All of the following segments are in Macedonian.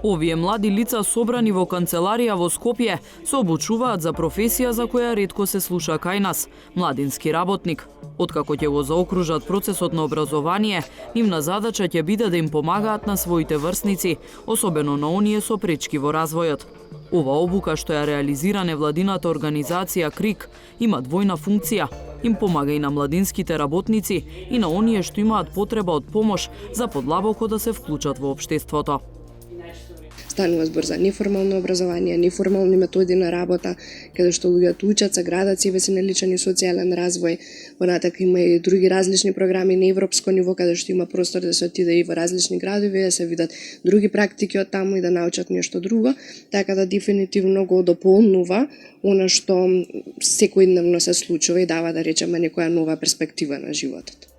Овие млади лица собрани во канцеларија во Скопје се обучуваат за професија за која ретко се слуша кај нас – младински работник. Откако ќе го заокружат процесот на образование, нивна задача ќе биде да им помагаат на своите врсници, особено на оние со пречки во развојот. Ова обука што ја реализира невладината организација КРИК има двојна функција. Им помага и на младинските работници и на оние што имаат потреба од помош за подлабоко да се вклучат во општеството. Станува збор за неформално образование, неформални методи на работа, каде што луѓето учат, саградат себе си на личен и социјален развој. Понатака има и други различни програми на европско ниво, каде што има простор да се отиде и во различни градови, да се видат други практики од таму и да научат нешто друго, така да дефинитивно го дополнува она што секојдневно се случува и дава, да речеме, некоја нова перспектива на животот.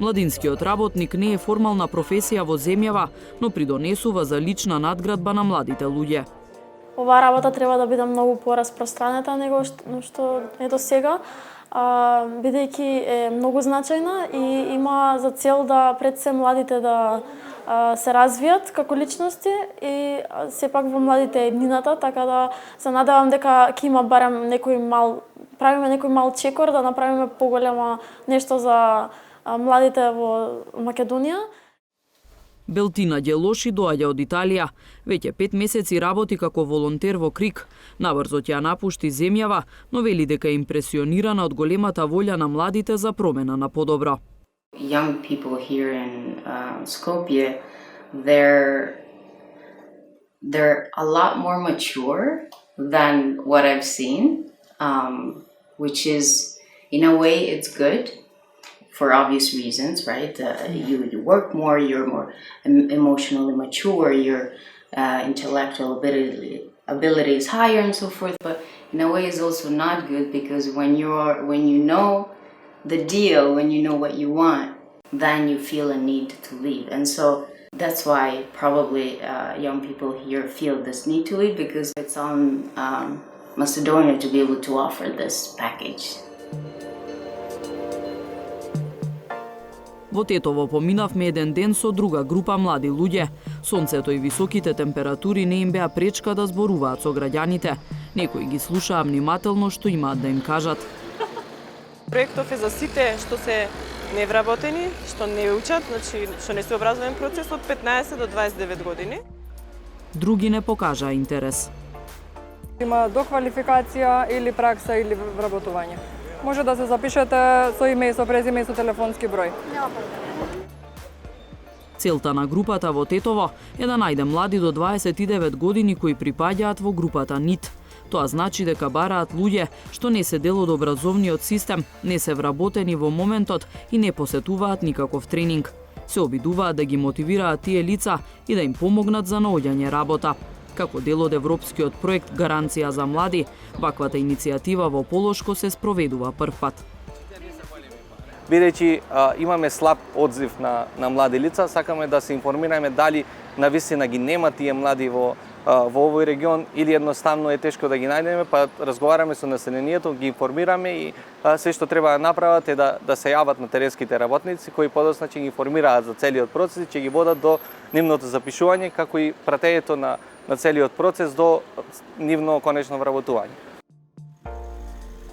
Младинскиот работник не е формална професија во земјава, но придонесува за лична надградба на младите луѓе. Оваа работа треба да биде многу пораспространета него што е до сега, бидејќи е многу значајна и има за цел да пред се младите да се развијат како личности и сепак во младите е еднината, така да се надевам дека ќе има барем правиме некој мал чекор да направиме поголема нешто за младите во Македонија. Белтина Ѓелоши доаѓа од Италија. Веќе 5 месеци работи како волонтер во КРИК. Набрзо ќе ја напушти земјава, но вели дека е импресионирана од големата волја на младите за промена на подобро. Young people here in Skopje, they're a lot more mature than what I've seen, which is, in a way, it's good. For obvious reasons, right? You work more, you're more emotionally mature, your intellectual ability is higher and so forth. But in a way, it's also not good because when you know the deal, when you know what you want, then you feel a need to leave. And so that's why probably young people here feel this need to leave, because it's on Macedonia to be able to offer this package. Во Тетово поминавме еден ден со друга група млади луѓе. Сонцето и високите температури не им беа пречка да зборуваат со граѓаните. Некои ги слушаа внимателно што имаат да им кажат. Проектов е за сите што се невработени, што не учат, значи што не се образовен процес од 15 до 29 години. Други не покажаа интерес. Има доквалификација или пракса или вработување. Може да се запишете со име и со презиме и со телефонски број. Целта на групата во Тетово е да најде млади до 29 години кои припаѓаат во групата НИТ. Тоа значи дека бараат луѓе што не се дел од образовниот систем, не се вработени во моментот и не посетуваат никаков тренинг. Се обидуваат да ги мотивираат тие лица и да им помогнат за наоѓање работа. Како дел од европскиот проект Гаранција за млади, ваквата иницијатива во Полошко се спроведува првпат. Бидејќи имаме слаб одзив на млади лица, сакаме да се информираме дали навистина ги нема тие млади во овој регион или едноставно е тешко да ги најдеме, па разговараме со населението, ги информираме и се што треба да направат е да се јават на теренските работници кои подоцна ќе ги информираат за целиот процес и ќе ги водат до нивното запишување, како и пратењето на целиот процес до нивно конечно вработување.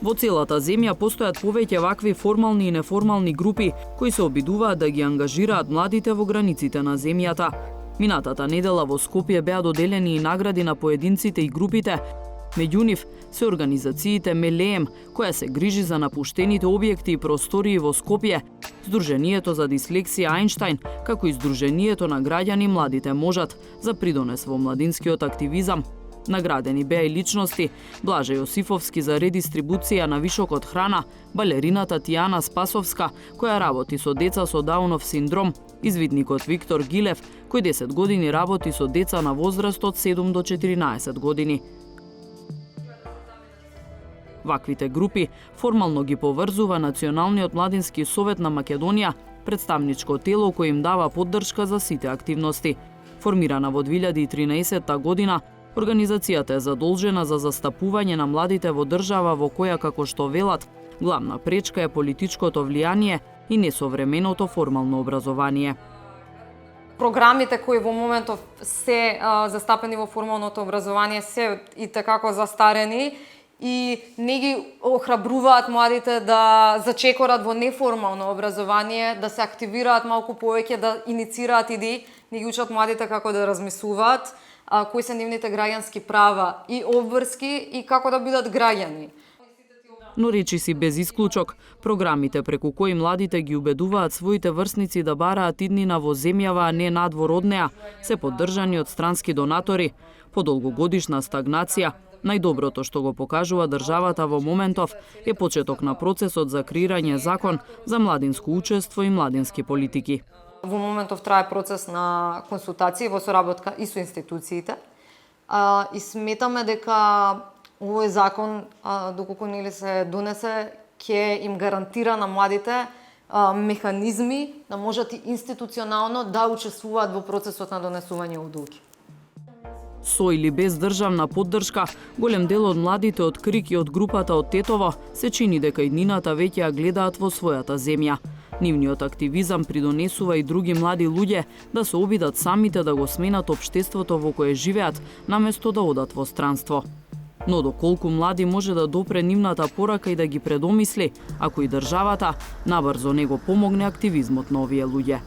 Во целата земја постојат повеќе вакви формални и неформални групи кои се обидуваат да ги ангажираат младите во границите на земјата. Минатата недела во Скопје беа доделени и награди на поединците и групите. Меѓу нив се организациите Мелеем, која се грижи за напуштените објекти и простории во Скопје, Сдруженијето за дислексија Ајнштајн, како и Сдруженијето на граѓани Младите можат за придонес во младинскиот активизам. Наградени беа и личности Блаже Јосифовски за редистрибуција на вишокот храна, балерината Тијана Спасовска, која работи со деца со Даунов синдром, извидникот Виктор Гилев, кој 10 години работи со деца на возраст од 7 до 14 години. Ваквите групи формално ги поврзува Националниот младински совет на Македонија, представничко тело кој им дава поддршка за сите активности. Формирана во 2013 година, организацијата е задолжена за застапување на младите во држава во која, како што велат, главна пречка е политичкото влијание и несовременото формално образование. програмите кои во моментов се застапени во формалното образование се и такако застарени и не ги охрабруваат младите да зачекорат во неформално образование, да се активираат малку повеќе, да иницираат идеи, не ги учат младите како да размислуваат, кои се нивните граѓански права и обврски и како да бидат граѓани. Но речиси без исклучок, програмите преку кои младите ги убедуваат своите врсници да бараат иднина во земјава, а не надвор од неа, се поддржани од странски донатори, по долгогодишна стагнација. Најдоброто што го покажува државата во моментов е почеток на процесот за креирање закон за младинско учество и младински политики. Во моментов трае процес на консултации во соработка и со институциите. И сметаме дека овој закон, доколку нели се донесе, ќе им гарантира на младите механизми да можат и институционално да учествуваат во процесот на донесување одлуки. Со или без државна поддршка, голем дел од младите од Крик и од групата од Тетово се чини дека иднината веќе ја гледаат во својата земја. Нивниот активизам придонесува и други млади луѓе да се обидат самите да го сменат општеството во кое живеат, наместо да одат во странство. Но доколку млади може да допре нивната порака и да ги предомисли, ако и државата набрзо не го помогне активизмот на овие луѓе.